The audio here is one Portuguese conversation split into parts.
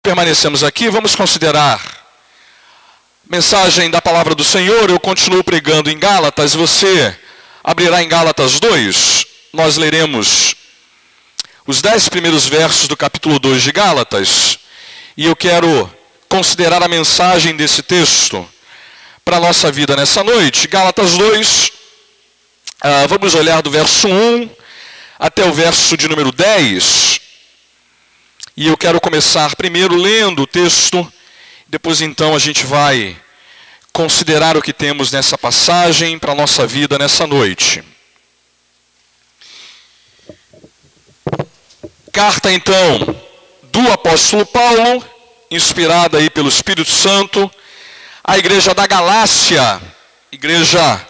permanecemos aqui, vamos considerar a mensagem da palavra do Senhor. Eu continuo pregando em Gálatas, você abrirá em Gálatas 2, nós leremos os 10 primeiros versos do capítulo 2 de Gálatas, e eu quero considerar a mensagem desse texto para a nossa vida nessa noite. Gálatas 2, vamos olhar do verso 1 até o verso de número 10, e eu quero começar primeiro lendo o texto, depois então a gente vai considerar o que temos nessa passagem para a nossa vida nessa noite. Carta então do apóstolo Paulo, inspirada aí pelo Espírito Santo, à igreja da Galácia, igreja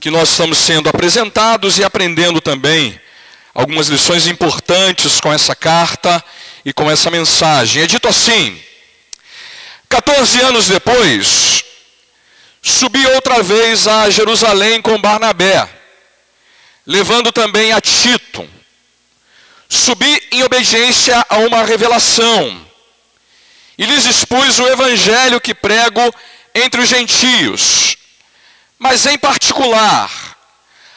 que nós estamos sendo apresentados e aprendendo também algumas lições importantes com essa carta e com essa mensagem. É dito assim: 14 anos depois, subi outra vez a Jerusalém com Barnabé, levando também a Tito. Subi em obediência a uma revelação, e lhes expus o evangelho que prego entre os gentios, mas em particular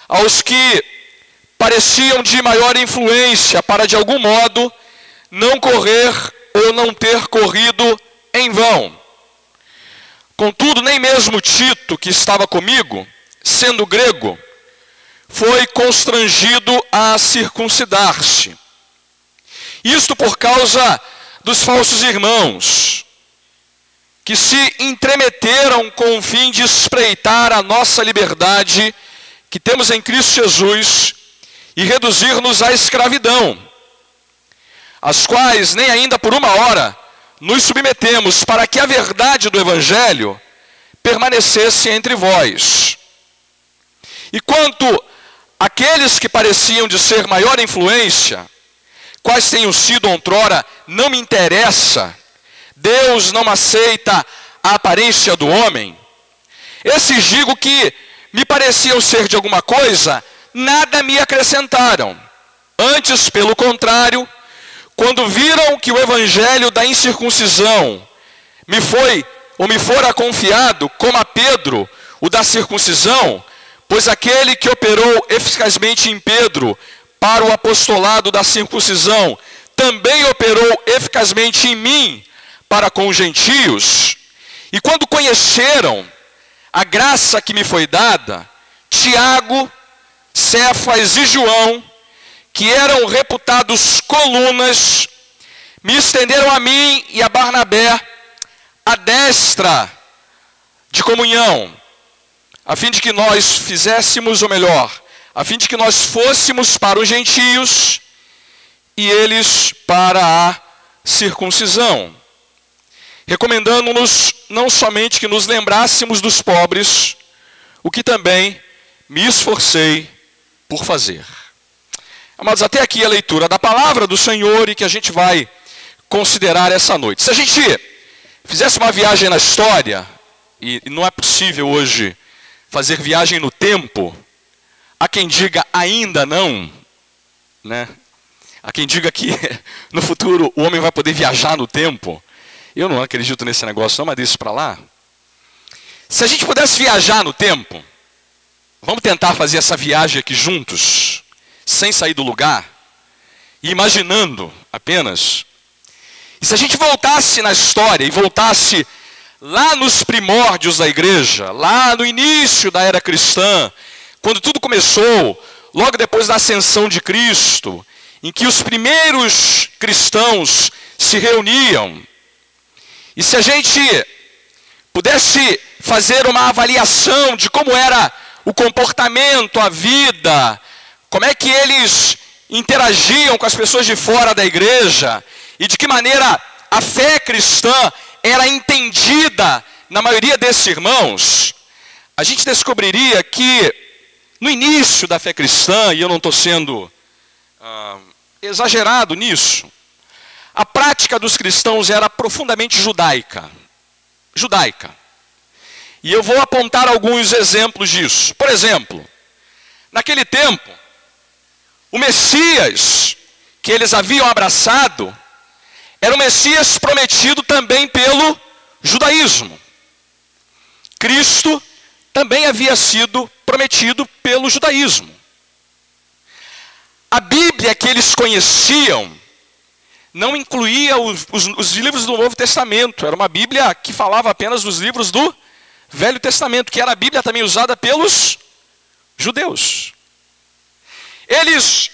aos que pareciam de maior influência, para de algum modo não correr ou não ter corrido em vão. Contudo, nem mesmo Tito, que estava comigo, sendo grego, foi constrangido a circuncidar-se. Isto por causa dos falsos irmãos, que se entremeteram com o fim de espreitar a nossa liberdade que temos em Cristo Jesus e reduzir-nos à escravidão, as quais nem ainda por uma hora nos submetemos, para que a verdade do evangelho permanecesse entre vós. E quanto àqueles que pareciam de ser maior influência, quais tenham sido outrora, não me interessa. Deus não aceita a aparência do homem. Esses digo que me pareciam ser de alguma coisa, nada me acrescentaram. Antes, pelo contrário, quando viram que o evangelho da incircuncisão me fora confiado, como a Pedro, o da circuncisão, pois aquele que operou eficazmente em Pedro para o apostolado da circuncisão, também operou eficazmente em mim para com os gentios. E quando conheceram a graça que me foi dada, Tiago, Cefas e João, que eram reputados colunas, me estenderam a mim e a Barnabé a destra de comunhão, a fim de que nós fizéssemos, ou melhor, a fim de que nós fôssemos para os gentios e eles para a circuncisão, recomendando-nos não somente que nos lembrássemos dos pobres, o que também me esforcei por fazer. Amados, até aqui a leitura da palavra do Senhor e que a gente vai considerar essa noite. Se a gente fizesse uma viagem na história, e não é possível hoje fazer viagem no tempo, há quem diga ainda não, né? Há quem diga que no futuro o homem vai poder viajar no tempo. Eu não acredito nesse negócio, não, mas deixa para lá. Se a gente pudesse viajar no tempo, vamos tentar fazer essa viagem aqui juntos, sem sair do lugar, e imaginando apenas. E se a gente voltasse na história, e voltasse lá nos primórdios da igreja, lá no início da era cristã, quando tudo começou, logo depois da ascensão de Cristo, em que os primeiros cristãos se reuniam, e se a gente pudesse fazer uma avaliação de como era o comportamento, a vida, como é que eles interagiam com as pessoas de fora da igreja, e de que maneira a fé cristã era entendida na maioria desses irmãos, a gente descobriria que no início da fé cristã, e eu não estou sendo exagerado nisso, a prática dos cristãos era profundamente judaica. E eu vou apontar alguns exemplos disso. Por exemplo, naquele tempo, o Messias que eles haviam abraçado era o Messias prometido também pelo judaísmo. Cristo também havia sido prometido pelo judaísmo. A Bíblia que eles conheciam não incluía os livros do Novo Testamento. Era uma Bíblia que falava apenas dos livros do Velho Testamento, que era a Bíblia também usada pelos judeus. Eles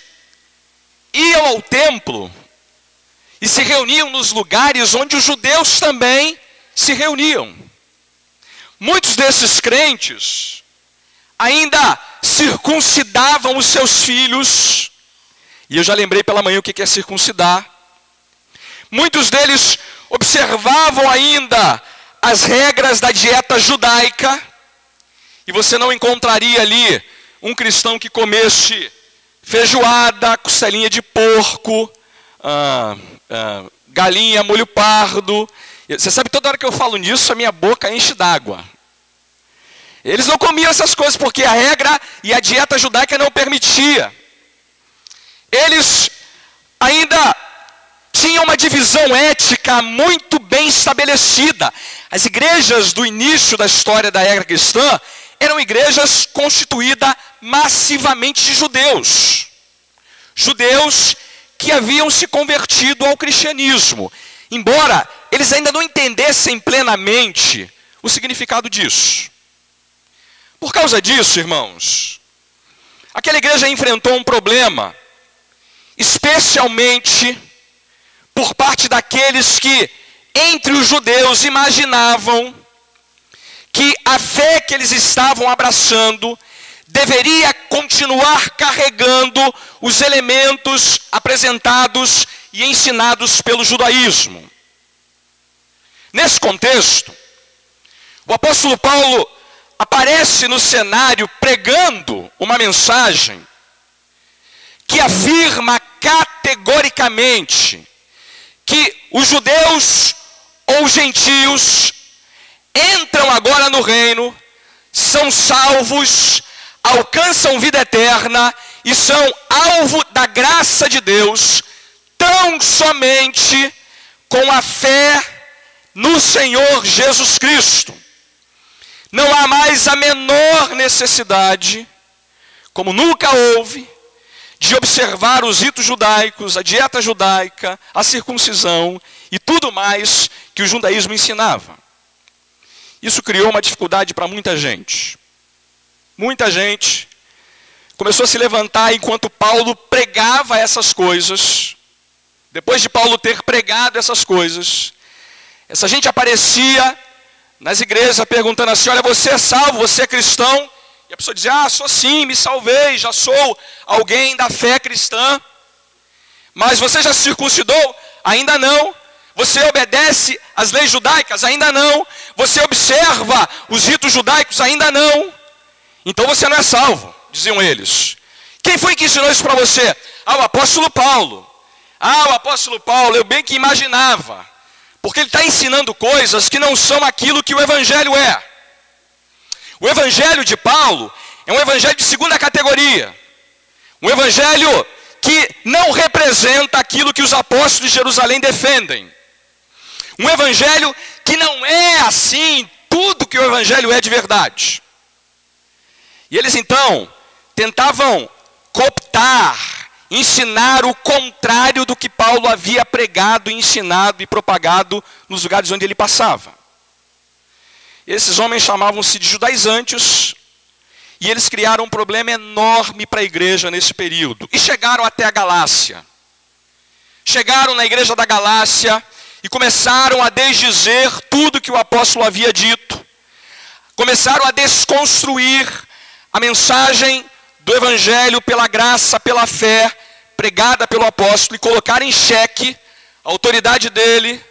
iam ao templo e se reuniam nos lugares onde os judeus também se reuniam. Muitos desses crentes ainda circuncidavam os seus filhos. E eu já lembrei pela manhã o que é circuncidar. Muitos deles observavam ainda as regras da dieta judaica. E você não encontraria ali um cristão que comesse feijoada, costelinha de porco, galinha, molho pardo. Você sabe, toda hora que eu falo nisso, a minha boca enche d'água. Eles não comiam essas coisas porque a regra e a dieta judaica não permitia. Eles ainda tinham uma divisão ética muito bem estabelecida. As igrejas do início da história da era cristã eram igrejas constituídas massivamente de judeus. Judeus que haviam se convertido ao cristianismo, embora eles ainda não entendessem plenamente o significado disso. Por causa disso, irmãos, aquela igreja enfrentou um problema, especialmente por parte daqueles que, entre os judeus, imaginavam que a fé que eles estavam abraçando deveria continuar carregando os elementos apresentados e ensinados pelo judaísmo. Nesse contexto, o apóstolo Paulo aparece no cenário pregando uma mensagem que afirma categoricamente que os judeus ou gentios entram agora no reino, são salvos, alcançam vida eterna e são alvo da graça de Deus tão somente com a fé no Senhor Jesus Cristo. Não há mais a menor necessidade, como nunca houve, de observar os ritos judaicos, a dieta judaica, a circuncisão e tudo mais que o judaísmo ensinava. Isso criou uma dificuldade para muita gente. Muita gente começou a se levantar enquanto Paulo pregava essas coisas. Depois de Paulo ter pregado essas coisas, essa gente aparecia nas igrejas perguntando assim: olha, você é salvo, você é cristão? E a pessoa dizia: sou sim, me salvei, já sou alguém da fé cristã. Mas você já se circuncidou? Ainda não. Você obedece às leis judaicas? Ainda não. Você observa os ritos judaicos? Ainda não. Então você não é salvo, diziam eles. Quem foi que ensinou isso para você? O apóstolo Paulo. O apóstolo Paulo, eu bem que imaginava. Porque ele está ensinando coisas que não são aquilo que o evangelho é. O evangelho de Paulo é um evangelho de segunda categoria. Um evangelho que não representa aquilo que os apóstolos de Jerusalém defendem. Um evangelho que não é assim tudo que o evangelho é de verdade. E eles então tentavam cooptar, ensinar o contrário do que Paulo havia pregado, ensinado e propagado nos lugares onde ele passava. Esses homens chamavam-se de judaizantes e eles criaram um problema enorme para a igreja nesse período. E chegaram até a Galácia. Chegaram na igreja da Galácia e começaram a desdizer tudo que o apóstolo havia dito. Começaram a desconstruir a mensagem do evangelho pela graça, pela fé, pregada pelo apóstolo, e colocar em xeque a autoridade dele,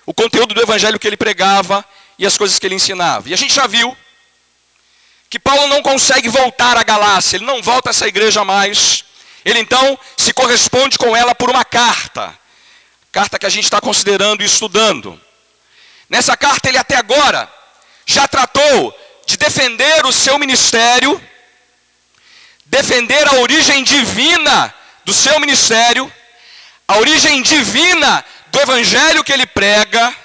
o conteúdo do evangelho que ele pregava e as coisas que ele ensinava. E a gente já viu que Paulo não consegue voltar à Galácia, ele não volta a essa igreja mais. Ele então se corresponde com ela por uma carta. Carta que a gente está considerando e estudando. Nessa carta ele até agora já tratou de defender o seu ministério, defender a origem divina do seu ministério, a origem divina do evangelho que ele prega,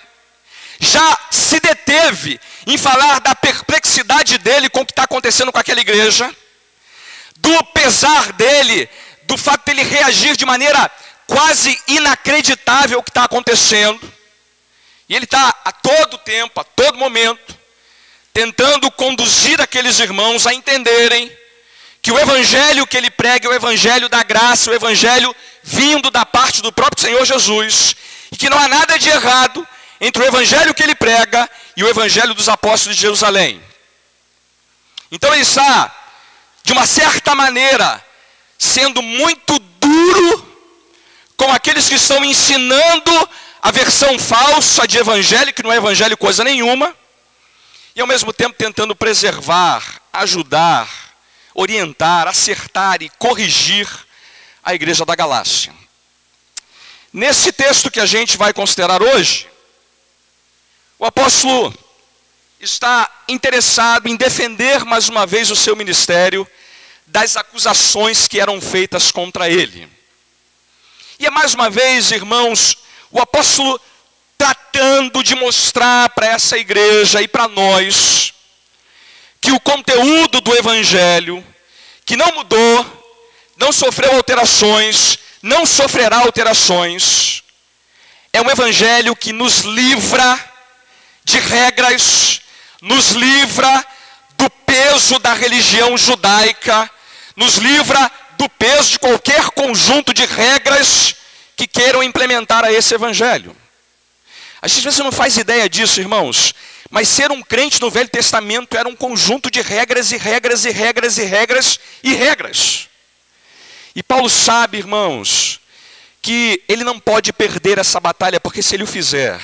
já se deteve em falar da perplexidade dele com o que está acontecendo com aquela igreja, do pesar dele, do fato dele reagir de maneira quase inacreditável ao que está acontecendo. E ele está a todo tempo, a todo momento, tentando conduzir aqueles irmãos a entenderem que o evangelho que ele prega é o evangelho da graça, o evangelho vindo da parte do próprio Senhor Jesus, e que não há nada de errado entre o evangelho que ele prega e o evangelho dos apóstolos de Jerusalém. Então ele está, de uma certa maneira, sendo muito duro com aqueles que estão ensinando a versão falsa de evangelho, que não é evangelho coisa nenhuma, e ao mesmo tempo tentando preservar, ajudar, orientar, acertar e corrigir a igreja da Galácia. Nesse texto que a gente vai considerar hoje, o apóstolo está interessado em defender mais uma vez o seu ministério das acusações que eram feitas contra ele. E é mais uma vez, irmãos, o apóstolo tratando de mostrar para essa igreja e para nós que o conteúdo do evangelho, que não mudou, não sofreu alterações, não sofrerá alterações, é um evangelho que nos livra de regras, nos livra do peso da religião judaica, nos livra do peso de qualquer conjunto de regras que queiram implementar a esse evangelho. A gente às vezes não faz ideia disso, irmãos, mas ser um crente no Velho Testamento era um conjunto de regras e regras e regras e regras e regras. E Paulo sabe, irmãos, que ele não pode perder essa batalha, porque se ele o fizer,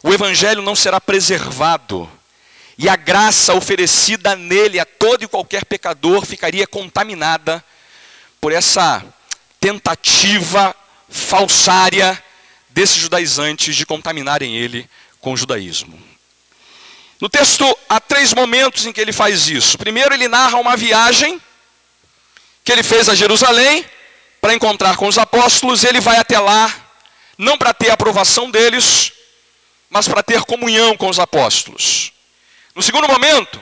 o evangelho não será preservado, e a graça oferecida nele a todo e qualquer pecador ficaria contaminada por essa tentativa falsária desses judaizantes de contaminarem ele com o judaísmo. No texto há 3 momentos em que ele faz isso. Primeiro, ele narra uma viagem que ele fez a Jerusalém para encontrar com os apóstolos. Ele vai até lá, não para ter a aprovação deles, mas para ter comunhão com os apóstolos. No segundo momento,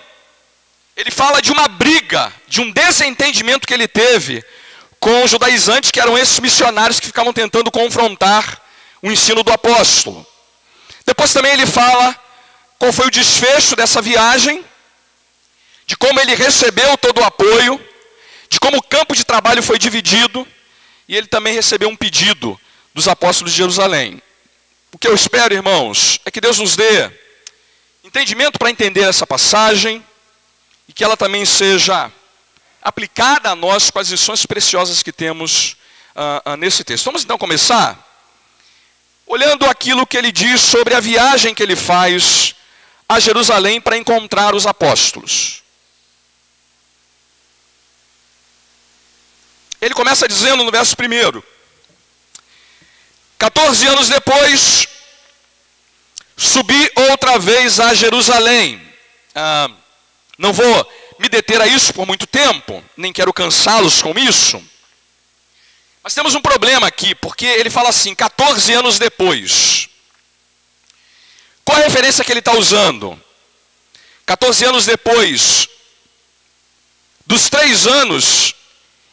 ele fala de uma briga, de um desentendimento que ele teve com os judaizantes, que eram esses missionários que ficavam tentando confrontar o ensino do apóstolo. Depois também ele fala qual foi o desfecho dessa viagem, de como ele recebeu todo o apoio, de como o campo de trabalho foi dividido, e ele também recebeu um pedido dos apóstolos de Jerusalém. O que eu espero, irmãos, é que Deus nos dê entendimento para entender essa passagem, e que ela também seja aplicada a nós com as lições preciosas que temos nesse texto. Vamos então começar olhando aquilo que ele diz sobre a viagem que ele faz a Jerusalém para encontrar os apóstolos. Ele começa dizendo no verso 1: 14 anos depois, subi outra vez a Jerusalém. Não vou me deter a isso por muito tempo, nem quero cansá-los com isso. Mas temos um problema aqui, porque ele fala assim, 14 anos depois. Qual a referência que ele está usando? 14 anos depois dos 3 anos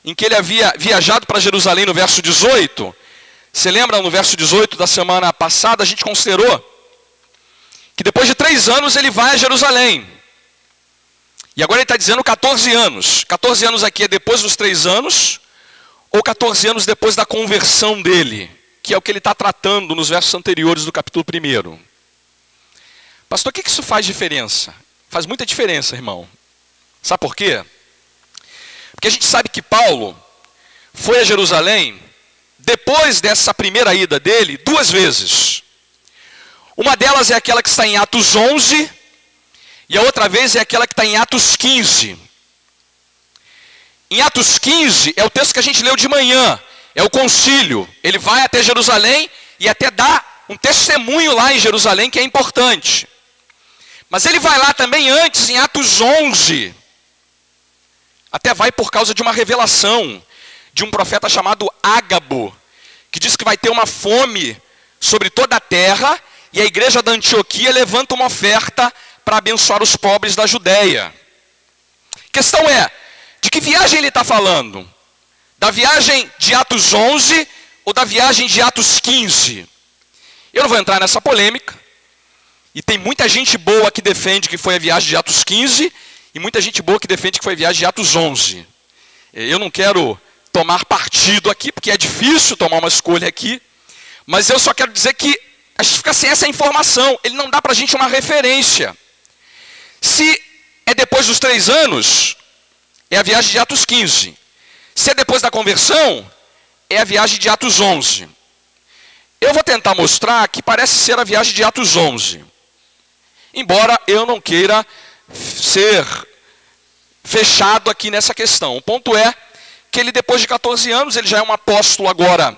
em que ele havia viajado para Jerusalém, no verso 18. Você lembra, no verso 18 da semana passada, a gente considerou que depois de 3 anos ele vai a Jerusalém. E agora ele está dizendo 14 anos. 14 anos aqui é depois dos 3 anos, ou 14 anos depois da conversão dele, que é o que ele está tratando nos versos anteriores do capítulo 1. Pastor, o que isso faz diferença? Faz muita diferença, irmão. Sabe por quê? Porque a gente sabe que Paulo foi a Jerusalém, depois dessa primeira ida dele, 2 vezes. Uma delas é aquela que está em Atos 11, e a outra vez é aquela que está em Atos 15. Em Atos 15, é o texto que a gente leu de manhã, é o concílio. Ele vai até Jerusalém e até dá um testemunho lá em Jerusalém que é importante. Mas ele vai lá também antes, em Atos 11. Até vai por causa de uma revelação de um profeta chamado Ágabo, que diz que vai ter uma fome sobre toda a terra, e a igreja da Antioquia levanta uma oferta para abençoar os pobres da Judéia. A questão é, de que viagem ele está falando? Da viagem de Atos 11 ou da viagem de Atos 15? Eu não vou entrar nessa polêmica, e tem muita gente boa que defende que foi a viagem de Atos 15, e muita gente boa que defende que foi a viagem de Atos 11. Eu não quero tomar partido aqui, porque é difícil tomar uma escolha aqui, mas eu só quero dizer que a gente fica sem essa informação, ele não dá para a gente uma referência. Se é depois dos 3 anos, é a viagem de Atos 15. Se é depois da conversão, é a viagem de Atos 11. Eu vou tentar mostrar que parece ser a viagem de Atos 11. Embora eu não queira ser fechado aqui nessa questão. O ponto é que ele, depois de 14 anos, ele já é um apóstolo agora,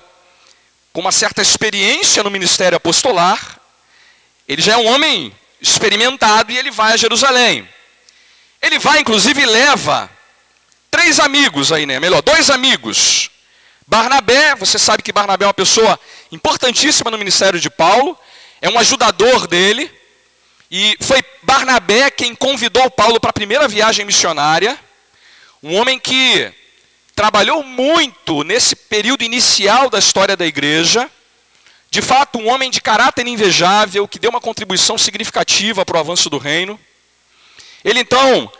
com uma certa experiência no ministério apostolar. Ele já é um homem experimentado e ele vai a Jerusalém. Ele vai, inclusive, e leva 3 amigos aí, né? Melhor, 2 amigos. Barnabé, você sabe que Barnabé é uma pessoa importantíssima no ministério de Paulo, é um ajudador dele, e foi Barnabé quem convidou Paulo para a primeira viagem missionária, um homem que trabalhou muito nesse período inicial da história da igreja, de fato um homem de caráter invejável, que deu uma contribuição significativa para o avanço do reino. Ele então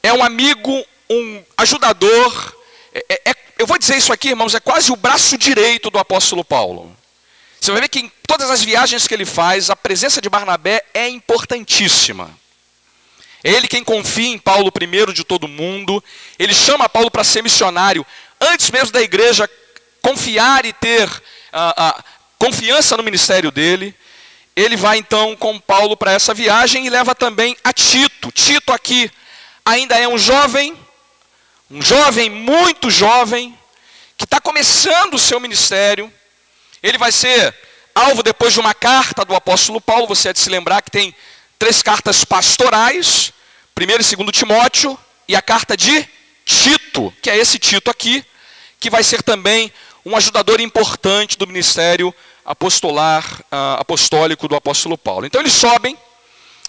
é um amigo, um ajudador, eu vou dizer isso aqui, irmãos, é quase o braço direito do apóstolo Paulo. Você vai ver que em todas as viagens que ele faz, a presença de Barnabé é importantíssima. É ele quem confia em Paulo primeiro de todo mundo. Ele chama Paulo para ser missionário, antes mesmo da igreja confiar e ter confiança no ministério dele. Ele vai então com Paulo para essa viagem e leva também a Tito. Tito aqui ainda é um jovem muito jovem, que está começando o seu ministério. Ele vai ser alvo depois de uma carta do apóstolo Paulo. Você há de se lembrar que tem 3 cartas pastorais, 1º e 2º Timóteo, e a carta de Tito, que é esse Tito aqui, que vai ser também um ajudador importante do ministério apostólico do apóstolo Paulo. Então eles sobem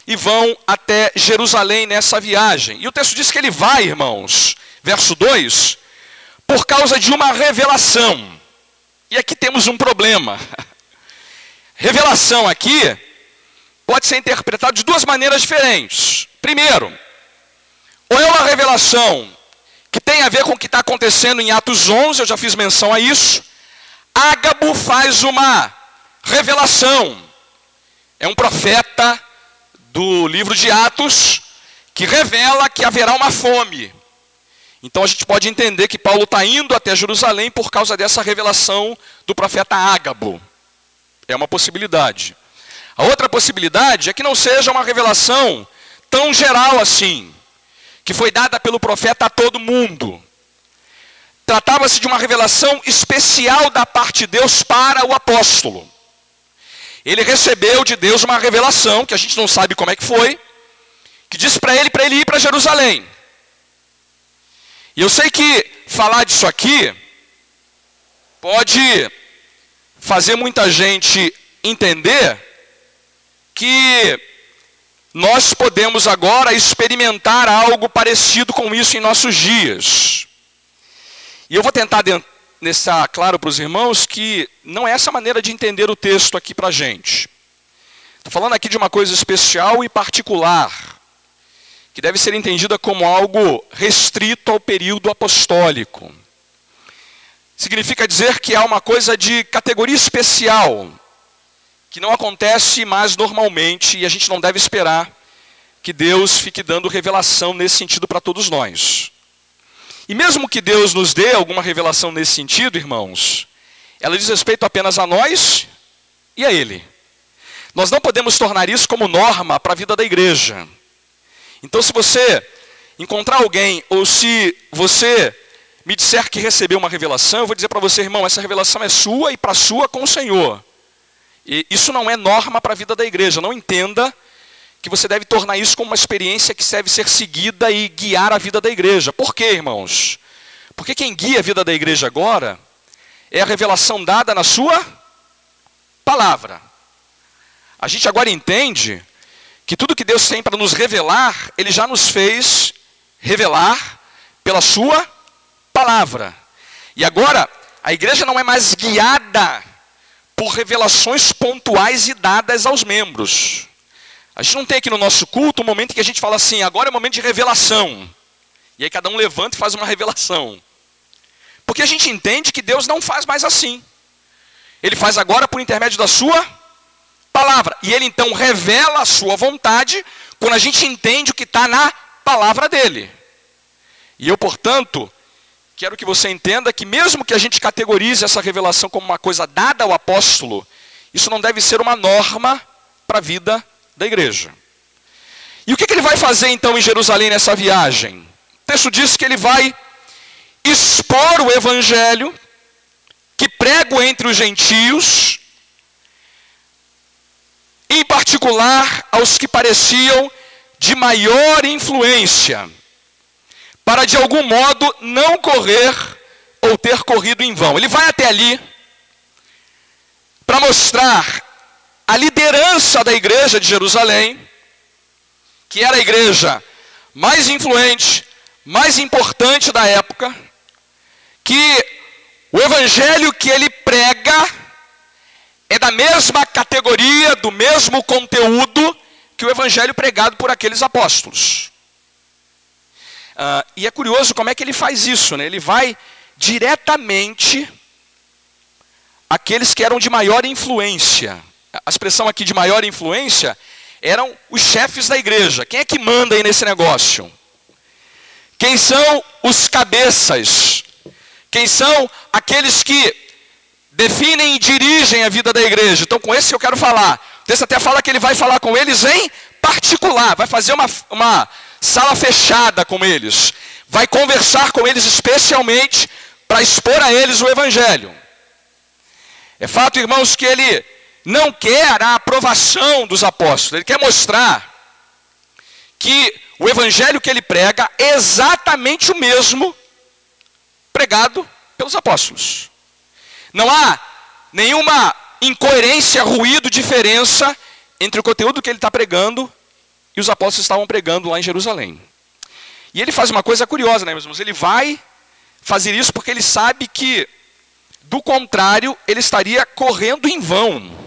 e vão até Jerusalém nessa viagem. E o texto diz que ele vai, irmãos, verso 2, por causa de uma revelação. E aqui temos um problema. Revelação aqui pode ser interpretado de 2 maneiras diferentes. Primeiro, ou é uma revelação que tem a ver com o que está acontecendo em Atos 11, eu já fiz menção a isso. Ágabo faz uma revelação. É um profeta do livro de Atos que revela que haverá uma fome. Então a gente pode entender que Paulo está indo até Jerusalém por causa dessa revelação do profeta Ágabo. É uma possibilidade. A outra possibilidade é que não seja uma revelação tão geral assim, que foi dada pelo profeta a todo mundo. Tratava-se de uma revelação especial da parte de Deus para o apóstolo. Ele recebeu de Deus uma revelação, que a gente não sabe como é que foi, que disse para ele ir para Jerusalém. E eu sei que falar disso aqui pode fazer muita gente entender que nós podemos agora experimentar algo parecido com isso em nossos dias. E eu vou tentar deixar claro para os irmãos que não é essa maneira de entender o texto aqui para a gente. Estou falando aqui de uma coisa especial e particular, que deve ser entendida como algo restrito ao período apostólico. Significa dizer que há uma coisa de categoria especial, que não acontece mais normalmente, e a gente não deve esperar que Deus fique dando revelação nesse sentido para todos nós. E mesmo que Deus nos dê alguma revelação nesse sentido, irmãos, ela diz respeito apenas a nós e a Ele. Nós não podemos tornar isso como norma para a vida da igreja. Então, se você encontrar alguém, ou se você me disser que recebeu uma revelação, eu vou dizer para você, irmão, essa revelação é sua e para sua com o Senhor. E isso não é norma para a vida da igreja. Não entenda que você deve tornar isso como uma experiência que deve ser seguida e guiar a vida da igreja. Por quê, irmãos? Porque quem guia a vida da igreja agora é a revelação dada na sua palavra. A gente agora entende que tudo que Deus tem para nos revelar, Ele já nos fez revelar pela sua palavra. E agora, a igreja não é mais guiada por revelações pontuais e dadas aos membros. A gente não tem aqui no nosso culto um momento em que a gente fala assim, agora é o momento de revelação. E aí cada um levanta e faz uma revelação. Porque a gente entende que Deus não faz mais assim. Ele faz agora por intermédio da sua palavra. E Ele então revela a sua vontade quando a gente entende o que está na palavra dEle. E eu, portanto, quero que você entenda que mesmo que a gente categorize essa revelação como uma coisa dada ao apóstolo, isso não deve ser uma norma para a vida da igreja. E o que ele vai fazer então em Jerusalém nessa viagem? O texto diz que ele vai expor o evangelho que prego entre os gentios, em particular aos que pareciam de maior influência, para de algum modo não correr ou ter corrido em vão. Ele vai até ali para mostrar a liderança da igreja de Jerusalém, que era a igreja mais influente, mais importante da época, que o evangelho que ele prega é da mesma categoria, do mesmo conteúdo que o evangelho pregado por aqueles apóstolos. E é curioso como é que ele faz isso, né? Ele vai diretamente àqueles que eram de maior influência. A expressão aqui de maior influência eram os chefes da igreja. Quem é que manda aí nesse negócio? Quem são os cabeças? Quem são aqueles que definem e dirigem a vida da igreja? Então, com esse eu quero falar. O texto até fala que ele vai falar com eles em particular. Vai fazer uma sala fechada com eles. Vai conversar com eles especialmente para expor a eles o evangelho. É fato, irmãos, que ele não quer a aprovação dos apóstolos. Ele quer mostrar que o evangelho que ele prega é exatamente o mesmo pregado pelos apóstolos. Não há nenhuma incoerência, ruído, diferença entre o conteúdo que ele está pregando e os apóstolos estavam pregando lá em Jerusalém. E ele faz uma coisa curiosa, né, meus irmãos? Ele vai fazer isso porque ele sabe que, do contrário, ele estaria correndo em vão.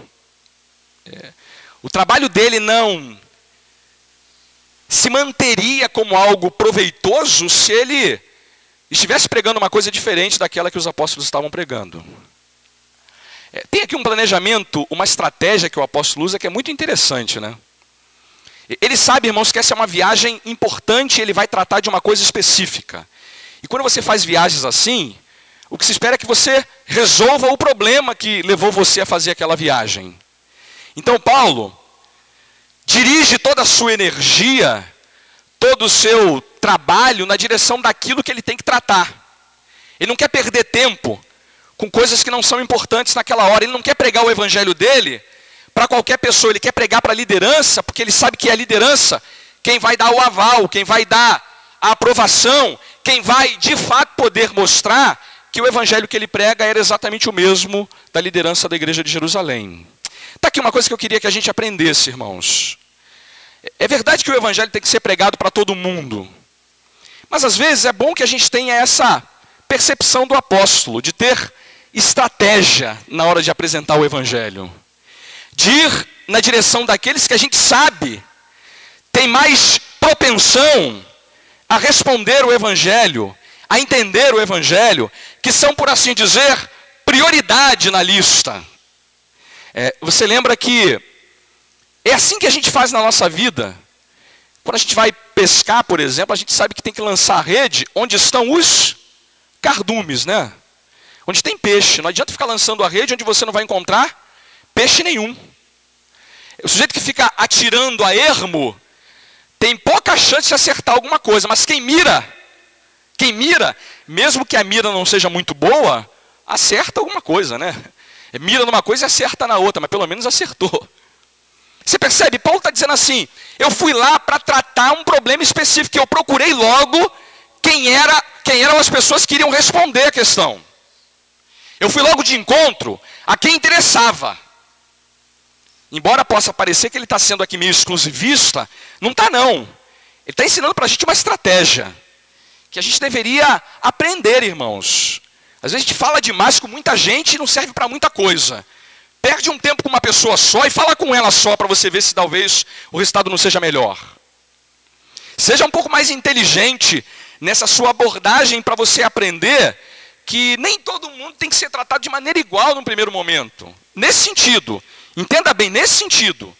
O trabalho dele não se manteria como algo proveitoso se ele estivesse pregando uma coisa diferente daquela que os apóstolos estavam pregando. Tem aqui um planejamento, uma estratégia que o apóstolo usa que é muito interessante, né? Ele sabe, irmãos, que essa é uma viagem importante e ele vai tratar de uma coisa específica. E quando você faz viagens assim, o que se espera é que você resolva o problema que levou você a fazer aquela viagem. Então Paulo dirige toda a sua energia, todo o seu trabalho na direção daquilo que ele tem que tratar. Ele não quer perder tempo com coisas que não são importantes naquela hora. Ele não quer pregar o evangelho dele para qualquer pessoa. Ele quer pregar para a liderança, porque ele sabe que é a liderança quem vai dar o aval, quem vai dar a aprovação, quem vai de fato poder mostrar que o evangelho que ele prega era exatamente o mesmo da liderança da igreja de Jerusalém. Está aqui uma coisa que eu queria que a gente aprendesse, irmãos. É verdade que o evangelho tem que ser pregado para todo mundo. Mas às vezes é bom que a gente tenha essa percepção do apóstolo, de ter estratégia na hora de apresentar o evangelho. De ir na direção daqueles que a gente sabe tem mais propensão a responder o evangelho, a entender o evangelho, que são, por assim dizer, prioridade na lista. Você lembra que é assim que a gente faz na nossa vida. Quando a gente vai pescar, por exemplo, a gente sabe que tem que lançar a rede onde estão os cardumes, né? Onde tem peixe. Não adianta ficar lançando a rede onde você não vai encontrar peixe nenhum. O sujeito que fica atirando a ermo tem pouca chance de acertar alguma coisa, mas quem mira, mesmo que a mira não seja muito boa, acerta alguma coisa, né? Mira numa coisa e acerta na outra, mas pelo menos acertou. Você percebe? Paulo está dizendo assim, eu fui lá para tratar um problema específico, eu procurei logo quem eram as pessoas que iriam responder a questão. Eu fui logo de encontro a quem interessava. embora possa parecer que ele está sendo aqui meio exclusivista, não está não. Ele está ensinando para a gente uma estratégia, que a gente deveria aprender, irmãos. Às vezes a gente fala demais com muita gente e não serve para muita coisa. Perde um tempo com uma pessoa só e fala com ela só para você ver se talvez o resultado não seja melhor. Seja um pouco mais inteligente nessa sua abordagem para você aprender que nem todo mundo tem que ser tratado de maneira igual no primeiro momento. Nesse sentido, entenda bem, nesse sentido,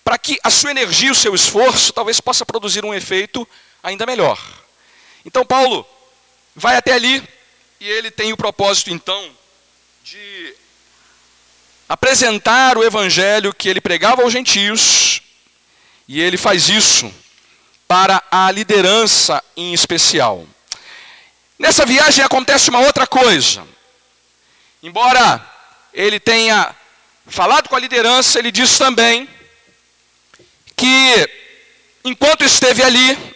para que a sua energia e o seu esforço talvez possa produzir um efeito ainda melhor. Então Paulo vai até ali e ele tem o propósito então de apresentar o evangelho que ele pregava aos gentios, e ele faz isso para a liderança em especial. Nessa viagem acontece uma outra coisa. Embora ele tenha falado com a liderança, ele diz também que enquanto esteve ali,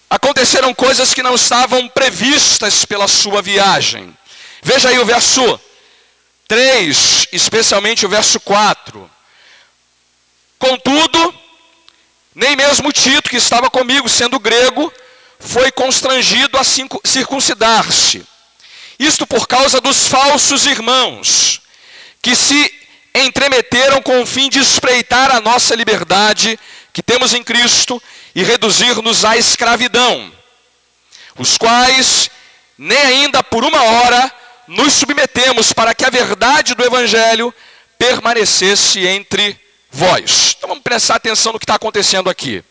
aconteceram coisas que não estavam previstas pela sua viagem. Veja aí o verso 3, especialmente o verso 4. Contudo, nem mesmo Tito, que estava comigo, sendo grego, foi constrangido a circuncidar-se. Isto por causa dos falsos irmãos, que se entremeteram com o fim de espreitar a nossa liberdade que temos em Cristo e reduzir-nos à escravidão, os quais nem ainda por uma hora nos submetemos para que a verdade do evangelho permanecesse entre vós. Então vamos prestar atenção no que está acontecendo aqui.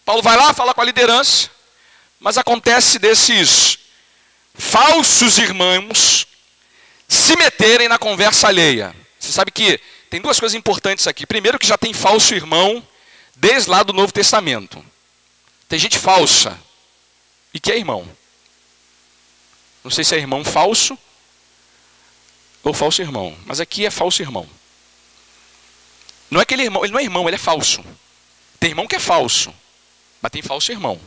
Paulo vai lá falar com a liderança, mas acontece desses falsos irmãos se meterem na conversa alheia. Você sabe que tem duas coisas importantes aqui. Primeiro, que já tem falso irmão desde lá do Novo Testamento. Tem gente falsa e que é irmão. Não sei se é irmão falso ou falso irmão, mas aqui é falso irmão. Não é aquele irmão, ele não é irmão, ele é falso. Tem irmão que é falso, mas tem falso irmão.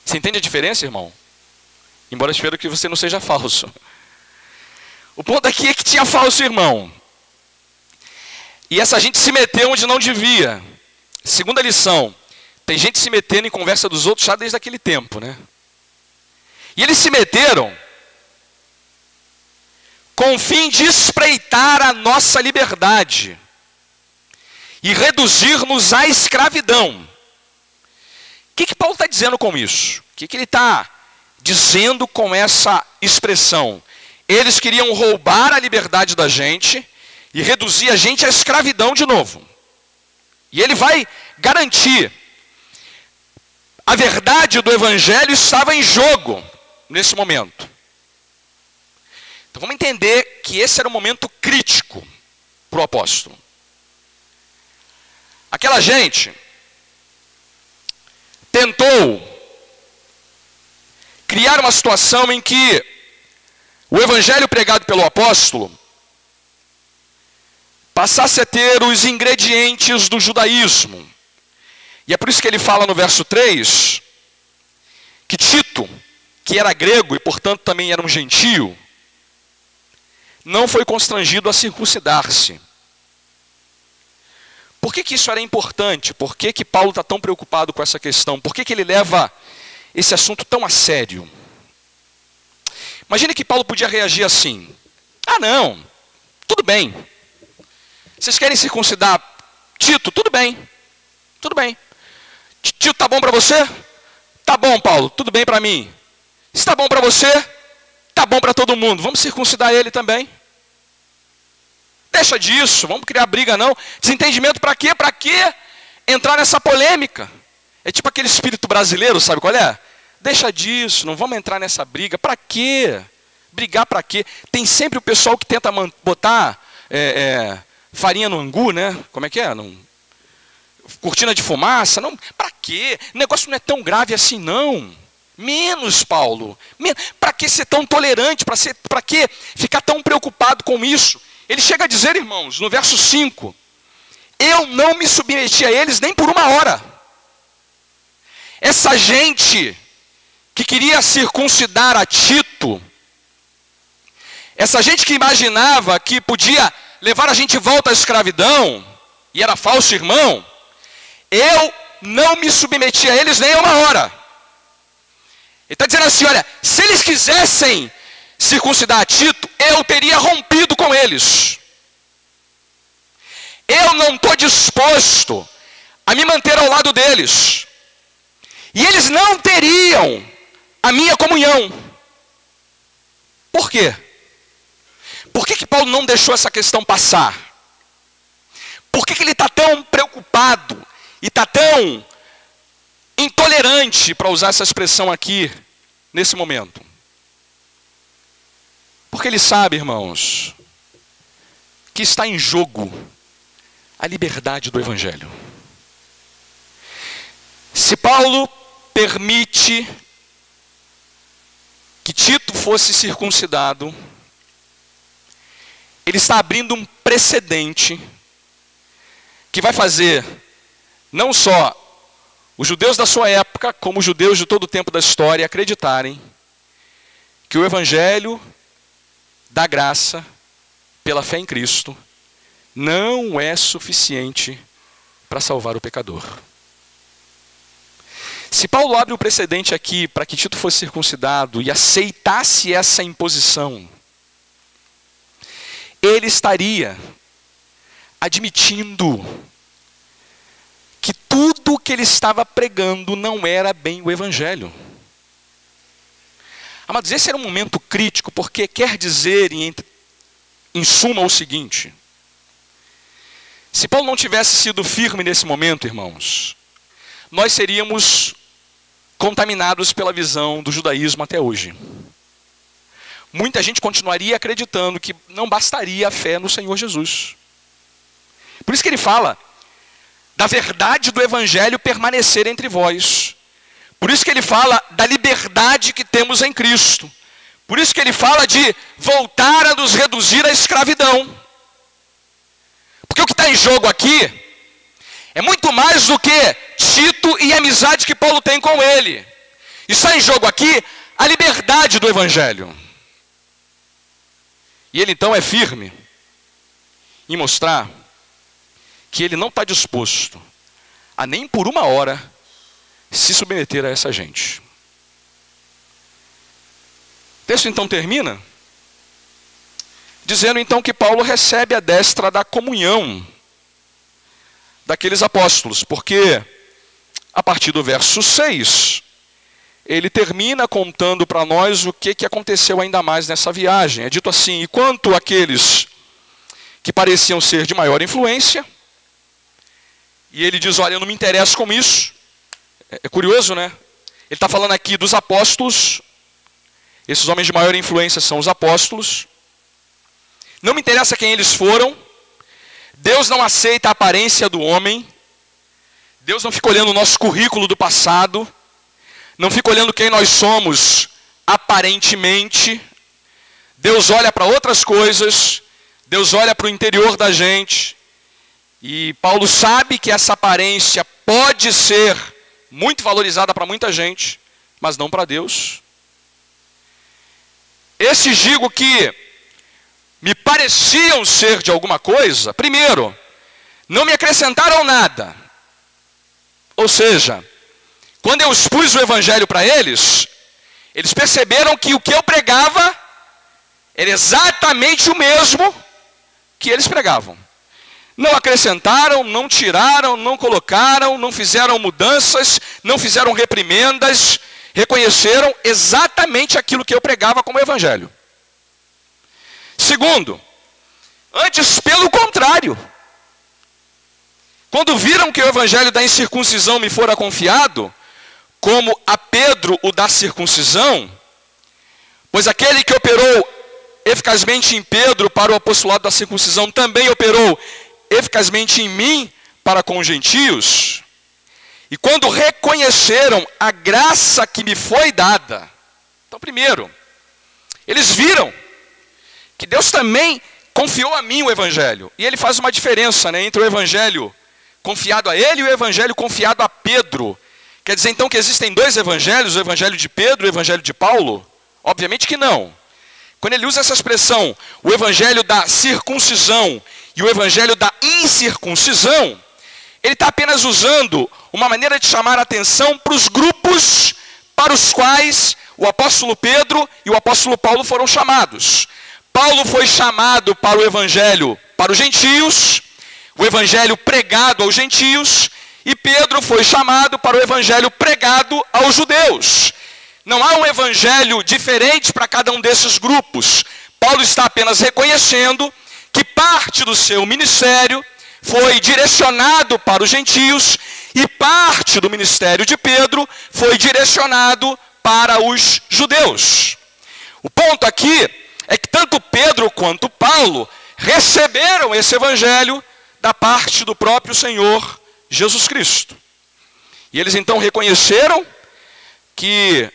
Você entende a diferença, irmão? Embora eu espero que você não seja falso. O ponto aqui é que tinha falso irmão. E essa gente se meteu onde não devia. Segunda lição, tem gente se metendo em conversa dos outros já desde aquele tempo, né? E eles se meteram com o fim de espreitar a nossa liberdade e reduzir-nos à escravidão. O que Paulo está dizendo com isso? O que ele está dizendo com essa expressão? Eles queriam roubar a liberdade da gente e reduzir a gente à escravidão de novo. E ele vai garantir. A verdade do evangelho estava em jogo nesse momento. Então vamos entender que esse era um momento crítico para o apóstolo. Aquela gente tentou criar uma situação em que o evangelho pregado pelo apóstolo passasse a ter os ingredientes do judaísmo. E é por isso que ele fala no verso 3, que Tito, que era grego e portanto também era um gentio, não foi constrangido a circuncidar-se. Por que isso era importante? Por que Paulo está tão preocupado com essa questão? Por que ele leva esse assunto tão a sério? Imagine que Paulo podia reagir assim: ah não, tudo bem. Vocês querem circuncidar Tito? Tudo bem. Tudo bem. Tito, tá bom para você? Tá bom, Paulo, tudo bem para mim. Se tá bom para você, tá bom para todo mundo. Vamos circuncidar ele também. Deixa disso, vamos criar briga não. Desentendimento para quê? Para quê entrar nessa polêmica? É tipo aquele espírito brasileiro, sabe qual é? Deixa disso, não vamos entrar nessa briga. Para quê? Brigar para quê? Tem sempre o pessoal que tenta botar farinha no angu, né? Como é que é? Cortina de fumaça? Não. Para quê? O negócio não é tão grave assim, não. Menos, Paulo. Para que ser tão tolerante? Para que ficar tão preocupado com isso? Ele chega a dizer, irmãos, no verso 5, eu não me submeti a eles nem por uma hora. Essa gente que queria circuncidar a Tito, essa gente que imaginava que podia levar a gente de volta à escravidão, e era falso irmão, eu não me submeti a eles nem a uma hora. Ele está dizendo assim, olha, se eles quisessem circuncidar a Tito, eu teria rompido com eles. Eu não estou disposto a me manter ao lado deles. E eles não teriam a minha comunhão. Por quê? Por que Paulo não deixou essa questão passar? Por que ele está tão preocupado e está tão intolerante, para usar essa expressão aqui, nesse momento? Porque ele sabe, irmãos, que está em jogo a liberdade do Evangelho. Se Paulo permite que Tito fosse circuncidado, ele está abrindo um precedente que vai fazer não só os judeus da sua época, como os judeus de todo o tempo da história, acreditarem que o Evangelho da graça, pela fé em Cristo, não é suficiente para salvar o pecador. Se Paulo abre o precedente aqui para que Tito fosse circuncidado e aceitasse essa imposição, ele estaria admitindo que tudo o que ele estava pregando não era bem o Evangelho. Amados, esse era um momento crítico, porque quer dizer, em suma, o seguinte: se Paulo não tivesse sido firme nesse momento, irmãos, nós seríamos contaminados pela visão do judaísmo até hoje. Muita gente continuaria acreditando que não bastaria a fé no Senhor Jesus. Por isso que ele fala da verdade do Evangelho permanecer entre vós. Por isso que ele fala da liberdade que temos em Cristo. Por isso que ele fala de voltar a nos reduzir à escravidão. Porque o que está em jogo aqui é muito mais do que Tito e a amizade que Paulo tem com ele. Está em jogo aqui a liberdade do Evangelho. E ele então é firme em mostrar que ele não está disposto a nem por uma hora se submeter a essa gente. O texto então termina dizendo então que Paulo recebe a destra da comunhão daqueles apóstolos, porque a partir do verso 6, ele termina contando para nós o que aconteceu ainda mais nessa viagem. É dito assim: e quanto àqueles que pareciam ser de maior influência, e ele diz, olha, eu não me interesso com isso. É curioso, né? Ele está falando aqui dos apóstolos. Esses homens de maior influência são os apóstolos. Não me interessa quem eles foram. Deus não aceita a aparência do homem. Deus não fica olhando o nosso currículo do passado. Não fica olhando quem nós somos aparentemente. Deus olha para outras coisas. Deus olha para o interior da gente. E Paulo sabe que essa aparência pode ser muito valorizada para muita gente, mas não para Deus. Esses digo que me pareciam ser de alguma coisa, primeiro, não me acrescentaram nada. Ou seja, quando eu expus o Evangelho para eles, eles perceberam que o que eu pregava era exatamente o mesmo que eles pregavam. Não acrescentaram, não tiraram, não colocaram, não fizeram mudanças, não fizeram reprimendas, reconheceram exatamente aquilo que eu pregava como Evangelho. Segundo, antes pelo contrário, quando viram que o Evangelho da incircuncisão me fora confiado, como a Pedro o da circuncisão, pois aquele que operou eficazmente em Pedro para o apostolado da circuncisão também operou eficazmente em mim para com os gentios. E quando reconheceram a graça que me foi dada, então primeiro, eles viram que Deus também confiou a mim o Evangelho. E ele faz uma diferença, né, entre o Evangelho confiado a ele e o Evangelho confiado a Pedro. Quer dizer então que existem dois Evangelhos, o Evangelho de Pedro e o Evangelho de Paulo? Obviamente que não. Quando ele usa essa expressão, o evangelho da circuncisão e o evangelho da incircuncisão, ele está apenas usando uma maneira de chamar a atenção para os grupos para os quais o apóstolo Pedro e o apóstolo Paulo foram chamados. Paulo foi chamado para o evangelho para os gentios, o evangelho pregado aos gentios, e Pedro foi chamado para o evangelho pregado aos judeus. Não há um evangelho diferente para cada um desses grupos. Paulo está apenas reconhecendo que parte do seu ministério foi direcionado para os gentios e parte do ministério de Pedro foi direcionado para os judeus. O ponto aqui é que tanto Pedro quanto Paulo receberam esse evangelho da parte do próprio Senhor Jesus Cristo. E eles então reconheceram que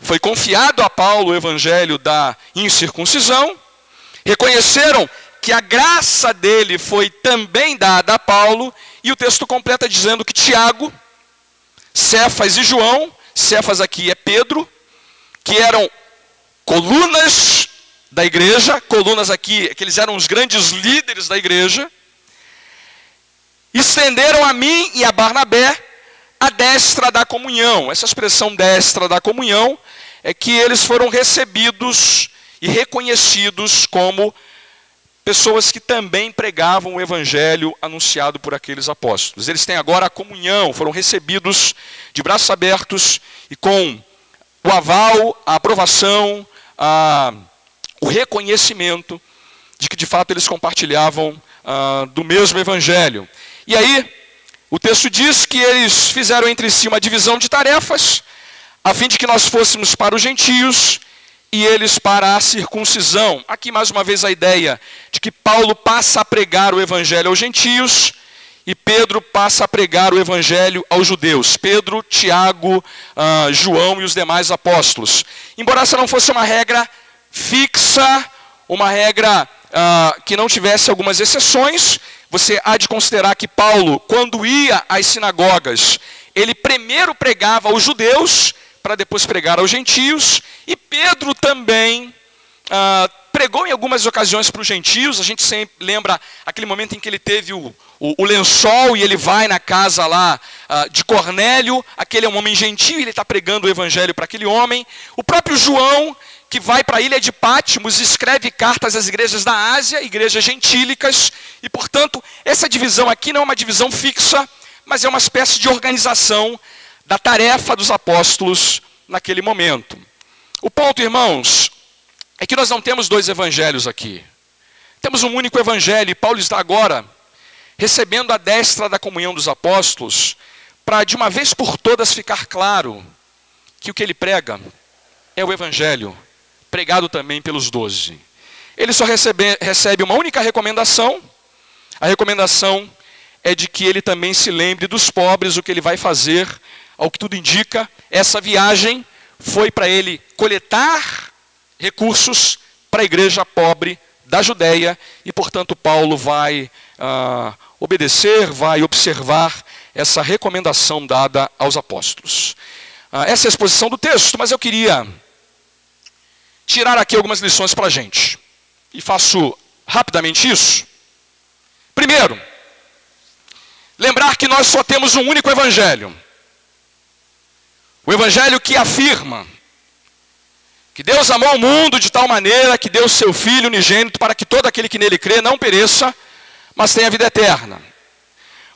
foi confiado a Paulo o evangelho da incircuncisão, reconheceram que a graça dele foi também dada a Paulo, e o texto completa dizendo que Tiago, Cefas e João, Cefas aqui é Pedro, que eram colunas da igreja, colunas aqui, que eles eram os grandes líderes da igreja, estenderam a mim e a Barnabé a destra da comunhão. Essa expressão destra da comunhão é que eles foram recebidos e reconhecidos como pessoas que também pregavam o evangelho anunciado por aqueles apóstolos. Eles têm agora a comunhão, foram recebidos de braços abertos e com o aval, a aprovação, o reconhecimento de que de fato eles compartilhavam do mesmo evangelho. E aí, o texto diz que eles fizeram entre si uma divisão de tarefas, a fim de que nós fôssemos para os gentios e eles para a circuncisão. Aqui mais uma vez a ideia de que Paulo passa a pregar o evangelho aos gentios e Pedro passa a pregar o evangelho aos judeus. Pedro, Tiago, João e os demais apóstolos. Embora essa não fosse uma regra fixa, uma regra que não tivesse algumas exceções, você há de considerar que Paulo, quando ia às sinagogas, ele primeiro pregava aos judeus, para depois pregar aos gentios, e Pedro também pregou em algumas ocasiões para os gentios. A gente sempre lembra aquele momento em que ele teve o lençol e ele vai na casa lá de Cornélio, aquele é um homem gentio, ele está pregando o evangelho para aquele homem. O próprio João, que vai para a ilha de Patmos, escreve cartas às igrejas da Ásia, igrejas gentílicas, e portanto, essa divisão aqui não é uma divisão fixa, mas é uma espécie de organização da tarefa dos apóstolos naquele momento. O ponto, irmãos, é que nós não temos dois evangelhos aqui. Temos um único evangelho, e Paulo está agora recebendo a destra da comunhão dos apóstolos, para de uma vez por todas ficar claro que o que ele prega é o evangelho, pregado também pelos 12. Ele só recebe uma única recomendação. A recomendação é de que ele também se lembre dos pobres. O que ele vai fazer, ao que tudo indica, essa viagem foi para ele coletar recursos para a igreja pobre da Judéia, e portanto Paulo vai obedecer, vai observar essa recomendação dada aos apóstolos. Essa é a exposição do texto, mas eu queria tirar aqui algumas lições para a gente. E faço rapidamente isso. Primeiro, lembrar que nós só temos um único evangelho. O evangelho que afirma que Deus amou o mundo de tal maneira que deu o seu Filho unigênito para que todo aquele que nele crê não pereça, mas tenha vida eterna.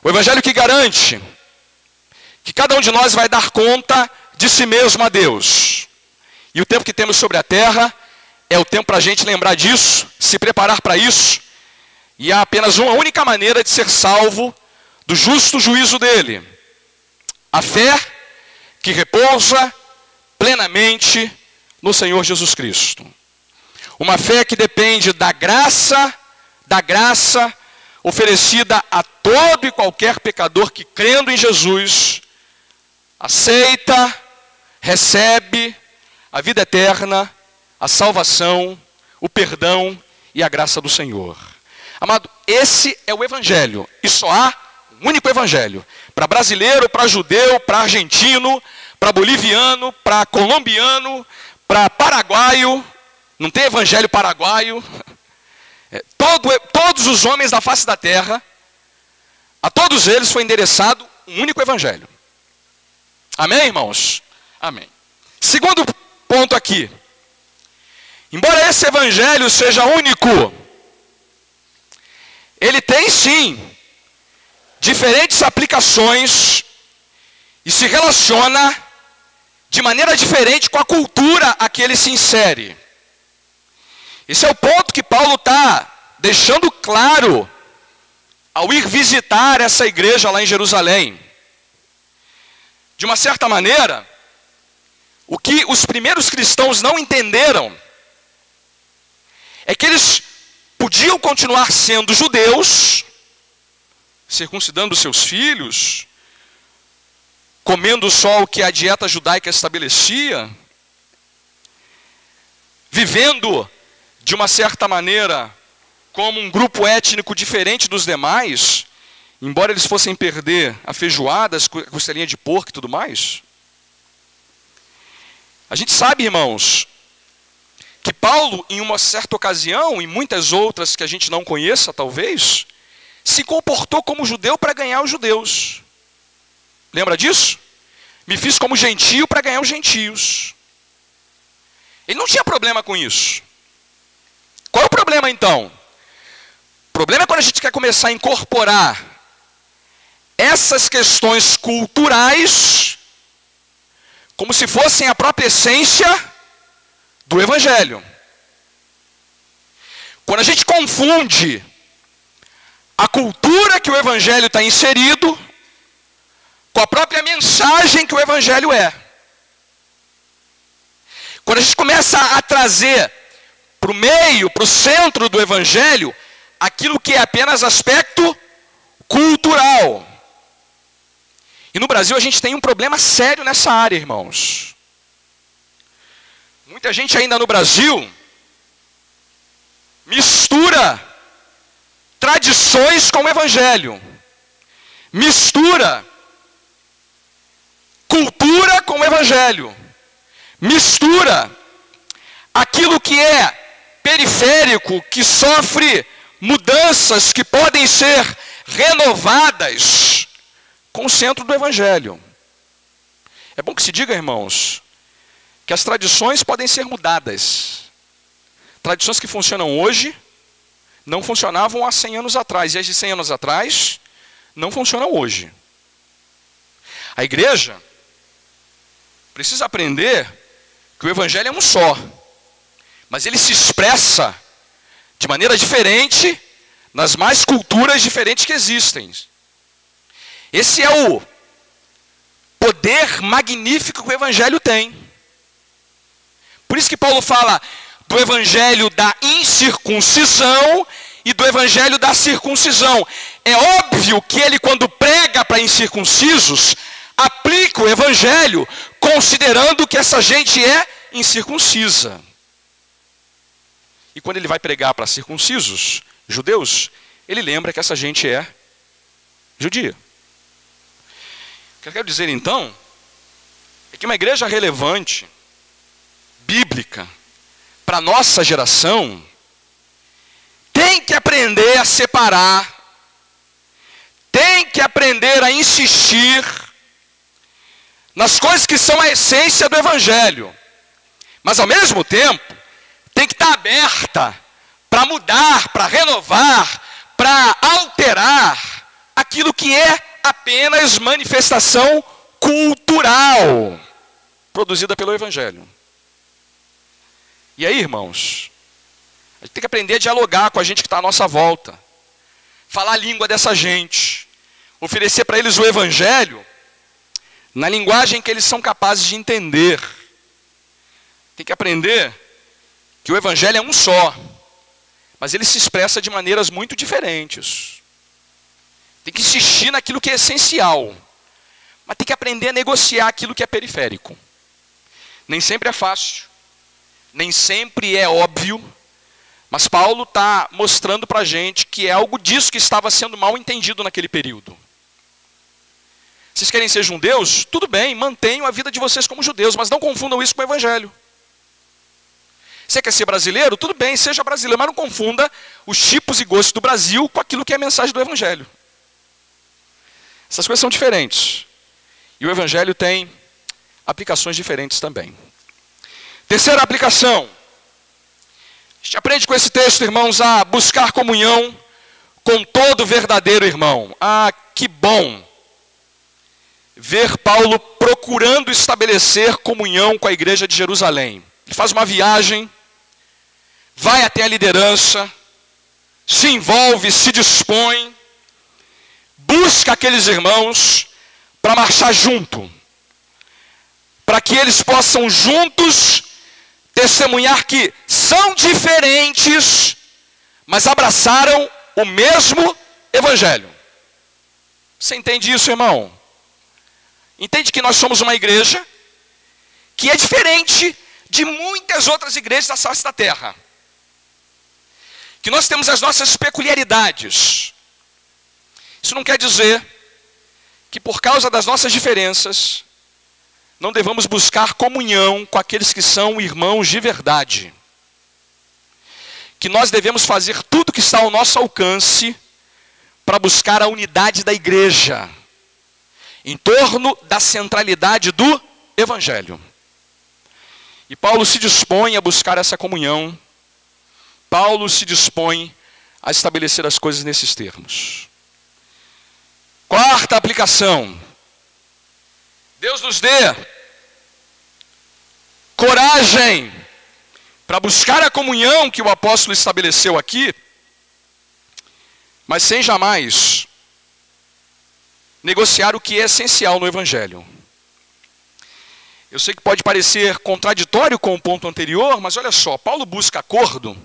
O evangelho que garante que cada um de nós vai dar conta de si mesmo a Deus. E o tempo que temos sobre a terra é o tempo para a gente lembrar disso, se preparar para isso. E há apenas uma única maneira de ser salvo do justo juízo dele: a fé que repousa plenamente no Senhor Jesus Cristo. Uma fé que depende da graça oferecida a todo e qualquer pecador que, crendo em Jesus, aceita, recebe a vida eterna, a salvação, o perdão e a graça do Senhor. Amado, esse é o evangelho. E só há um único evangelho. Para brasileiro, para judeu, para argentino, para boliviano, para colombiano, para paraguaio, Não tem evangelho paraguaio. Todos os homens da face da terra, a todos eles foi endereçado um único evangelho. Amém, irmãos? Amém. Segundo ponto aqui. Embora esse evangelho seja único, ele tem sim diferentes aplicações e se relaciona de maneira diferente com a cultura a que ele se insere. Esse é o ponto que Paulo está deixando claro ao ir visitar essa igreja lá em Jerusalém. De uma certa maneira, o que os primeiros cristãos não entenderam é que eles podiam continuar sendo judeus, circuncidando seus filhos, comendo só o que a dieta judaica estabelecia, vivendo de uma certa maneira como um grupo étnico diferente dos demais, embora eles fossem perder a feijoada, a costelinha de porco e tudo mais. A gente sabe, irmãos, que Paulo, em uma certa ocasião, e muitas outras que a gente não conheça talvez, se comportou como judeu para ganhar os judeus. Lembra disso? Me fiz como gentio para ganhar os gentios. Ele não tinha problema com isso. Qual é o problema então? O problema é quando a gente quer começar a incorporar essas questões culturais como se fossem a própria essência do evangelho. Quando a gente confunde a cultura que o evangelho está inserido com a própria mensagem que o evangelho é. Quando a gente começa a trazer para o meio, para o centro do evangelho, aquilo que é apenas aspecto cultural. E no Brasil a gente tem um problema sério nessa área, irmãos. Muita gente ainda no Brasil mistura tradições com o evangelho. Mistura cultura com o evangelho. Mistura aquilo que é periférico, que sofre mudanças que podem ser renovadas com o centro do evangelho. É bom que se diga, irmãos, que as tradições podem ser mudadas. Tradições que funcionam hoje não funcionavam há 100 anos atrás, e as de 100 anos atrás não funcionam hoje. A igreja precisa aprender que o evangelho é um só, mas ele se expressa de maneira diferente nas mais culturas diferentes que existem. Esse é o poder magnífico que o evangelho tem. Por isso que Paulo fala do evangelho da incircuncisão e do evangelho da circuncisão. É óbvio que ele, quando prega para incircuncisos, aplica o evangelho considerando que essa gente é incircuncisa. E quando ele vai pregar para circuncisos, judeus, ele lembra que essa gente é judia. O que eu quero dizer então é que uma igreja relevante, bíblica, para a nossa geração, tem que aprender a separar, tem que aprender a insistir nas coisas que são a essência do evangelho, mas ao mesmo tempo tem que estar aberta para mudar, para renovar, para alterar aquilo que é apenas manifestação cultural produzida pelo evangelho. E aí, irmãos, a gente tem que aprender a dialogar com a gente que está à nossa volta, falar a língua dessa gente, oferecer para eles o evangelho na linguagem que eles são capazes de entender. Tem que aprender que o evangelho é um só, mas ele se expressa de maneiras muito diferentes. Tem que insistir naquilo que é essencial, mas tem que aprender a negociar aquilo que é periférico. Nem sempre é fácil, nem sempre é óbvio, mas Paulo está mostrando para a gente que é algo disso que estava sendo mal entendido naquele período. Vocês querem ser judeus? Tudo bem, mantenham a vida de vocês como judeus, mas não confundam isso com o evangelho. Você quer ser brasileiro? Tudo bem, seja brasileiro, mas não confunda os tipos e gostos do Brasil com aquilo que é a mensagem do Evangelho. Essas coisas são diferentes. E o Evangelho tem aplicações diferentes também. Terceira aplicação. A gente aprende com esse texto, irmãos, a buscar comunhão com todo verdadeiro irmão. Ah, que bom ver Paulo procurando estabelecer comunhão com a igreja de Jerusalém. Ele faz uma viagem, vai até a liderança, se envolve, se dispõe, busca aqueles irmãos para marchar junto, para que eles possam juntos testemunhar que são diferentes, mas abraçaram o mesmo Evangelho. Você entende isso, irmão? Entende que nós somos uma igreja que é diferente de muitas outras igrejas da face da terra. Que nós temos as nossas peculiaridades. Isso não quer dizer que por causa das nossas diferenças, não devamos buscar comunhão com aqueles que são irmãos de verdade. Que nós devemos fazer tudo que está ao nosso alcance para buscar a unidade da igreja, em torno da centralidade do Evangelho. E Paulo se dispõe a buscar essa comunhão. Paulo se dispõe a estabelecer as coisas nesses termos. Quarta aplicação. Deus nos dê coragem para buscar a comunhão que o apóstolo estabeleceu aqui, mas sem jamais negociar o que é essencial no Evangelho. Eu sei que pode parecer contraditório com o ponto anterior, mas olha só, Paulo busca acordo,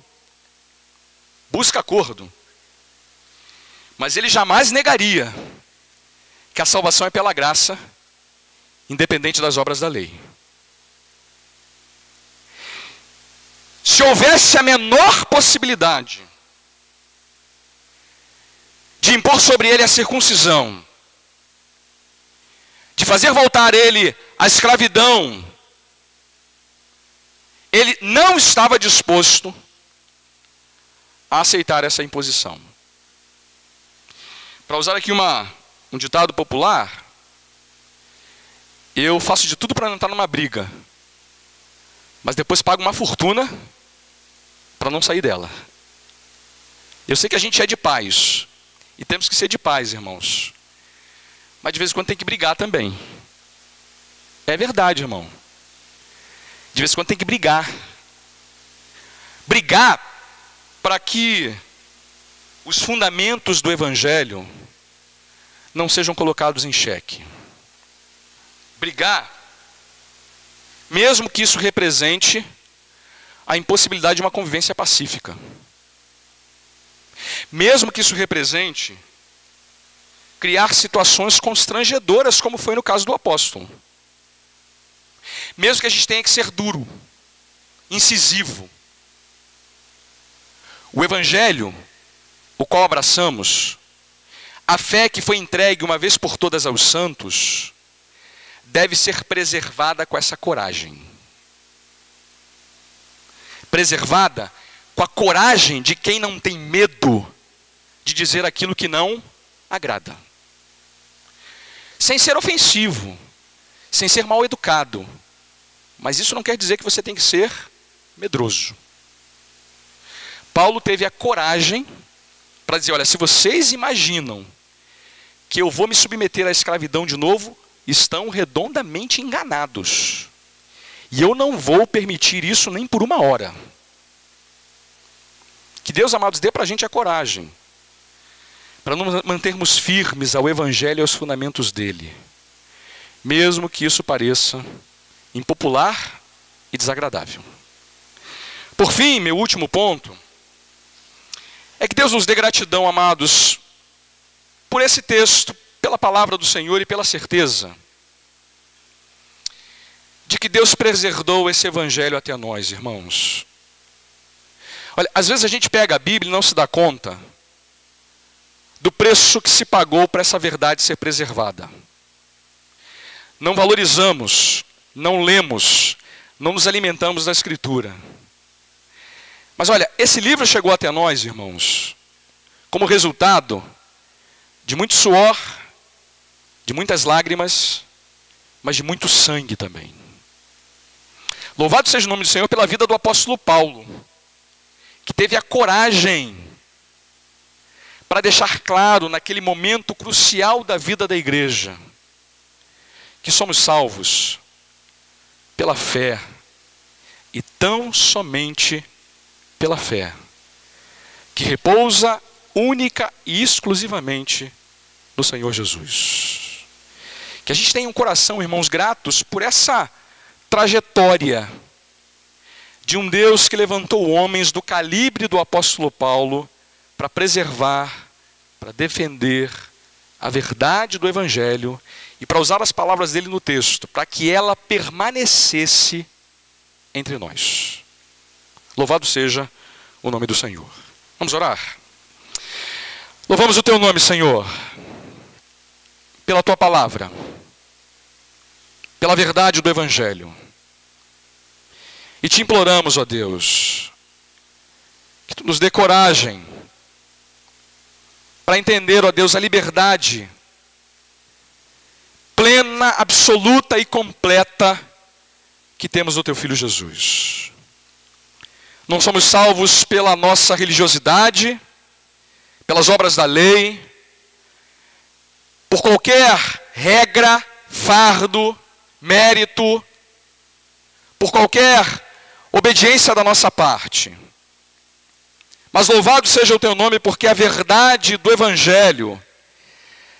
mas ele jamais negaria que a salvação é pela graça, independente das obras da lei. Se houvesse a menor possibilidade de impor sobre ele a circuncisão, de fazer voltar ele à escravidão, ele não estava disposto a aceitar essa imposição. Para usar aqui um ditado popular, eu faço de tudo para não estar numa briga, mas depois pago uma fortuna para não sair dela. Eu sei que a gente é de paz, e temos que ser de paz, irmãos. Mas de vez em quando tem que brigar também. É verdade, irmão. De vez em quando tem que brigar. Brigar para que os fundamentos do Evangelho não sejam colocados em xeque. Brigar, mesmo que isso represente a impossibilidade de uma convivência pacífica. Mesmo que isso represente criar situações constrangedoras, como foi no caso do apóstolo. Mesmo que a gente tenha que ser duro, incisivo. O Evangelho, o qual abraçamos, a fé que foi entregue uma vez por todas aos santos, deve ser preservada com essa coragem. Preservada com a coragem de quem não tem medo de dizer aquilo que não agrada. Sem ser ofensivo, sem ser mal educado. Mas isso não quer dizer que você tem que ser medroso. Paulo teve a coragem para dizer, olha, se vocês imaginam que eu vou me submeter à escravidão de novo, estão redondamente enganados. E eu não vou permitir isso nem por uma hora. Que Deus, amados, dê para a gente a coragem, para nos mantermos firmes ao Evangelho e aos fundamentos dele, mesmo que isso pareça impopular e desagradável. Por fim, meu último ponto, é que Deus nos dê gratidão, amados, por esse texto, pela palavra do Senhor e pela certeza de que Deus preservou esse Evangelho até nós, irmãos. Olha, às vezes a gente pega a Bíblia e não se dá conta do preço que se pagou para essa verdade ser preservada. Não valorizamos, não lemos, não nos alimentamos da Escritura. Mas olha, esse livro chegou até nós, irmãos, como resultado de muito suor, de muitas lágrimas, mas de muito sangue também. Louvado seja o nome do Senhor pela vida do apóstolo Paulo, que teve a coragem para deixar claro naquele momento crucial da vida da igreja, que somos salvos pela fé, e tão somente pela fé, que repousa única e exclusivamente no Senhor Jesus. Que a gente tenha um coração, irmãos, gratos por essa trajetória de um Deus que levantou homens do calibre do apóstolo Paulo para preservar, para defender a verdade do Evangelho e para usar as palavras dele no texto, para que ela permanecesse entre nós. Louvado seja o nome do Senhor. Vamos orar? Louvamos o teu nome, Senhor, pela tua palavra, pela verdade do Evangelho. E te imploramos, ó Deus, que tu nos dê coragem para entender, ó Deus, a liberdade plena, absoluta e completa que temos no teu Filho Jesus. Não somos salvos pela nossa religiosidade, pelas obras da lei, por qualquer regra, fardo, mérito, por qualquer obediência da nossa parte. Mas louvado seja o teu nome, porque a verdade do Evangelho,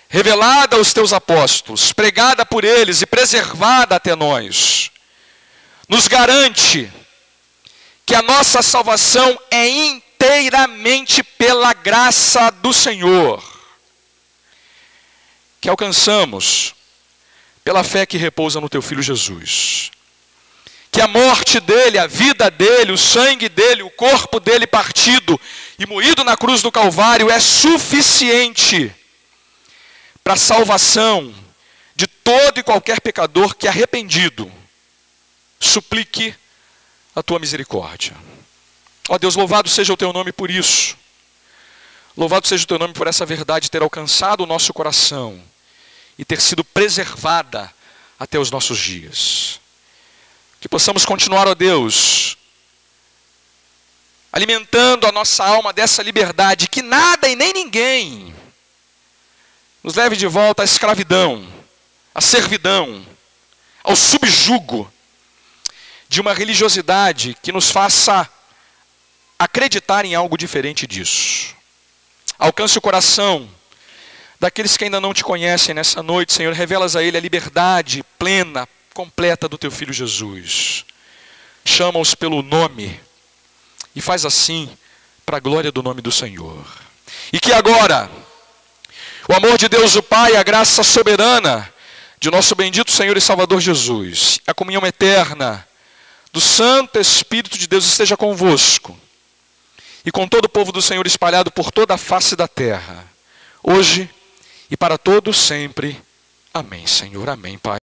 revelada aos teus apóstolos, pregada por eles e preservada até nós, nos garante que a nossa salvação é inteiramente pela graça do Senhor, que alcançamos pela fé que repousa no teu Filho Jesus. Que a morte dele, a vida dele, o sangue dele, o corpo dele partido e moído na cruz do Calvário é suficiente para a salvação de todo e qualquer pecador que, arrependido, suplique a tua misericórdia. Ó Deus, louvado seja o teu nome por isso. Louvado seja o teu nome por essa verdade ter alcançado o nosso coração e ter sido preservada até os nossos dias. Que possamos continuar, ó Deus, alimentando a nossa alma dessa liberdade, que nada e nem ninguém nos leve de volta à escravidão, à servidão, ao subjugo de uma religiosidade que nos faça acreditar em algo diferente disso. Alcance o coração daqueles que ainda não te conhecem nessa noite, Senhor. Revelas a ele a liberdade plena, completa do teu Filho Jesus. Chama-os pelo nome e faz assim para a glória do nome do Senhor. E que agora o amor de Deus o Pai, a graça soberana de nosso bendito Senhor e Salvador Jesus, a comunhão eterna do Santo Espírito de Deus esteja convosco e com todo o povo do Senhor espalhado por toda a face da terra, hoje e para todos sempre. Amém, Senhor. Amém, Pai.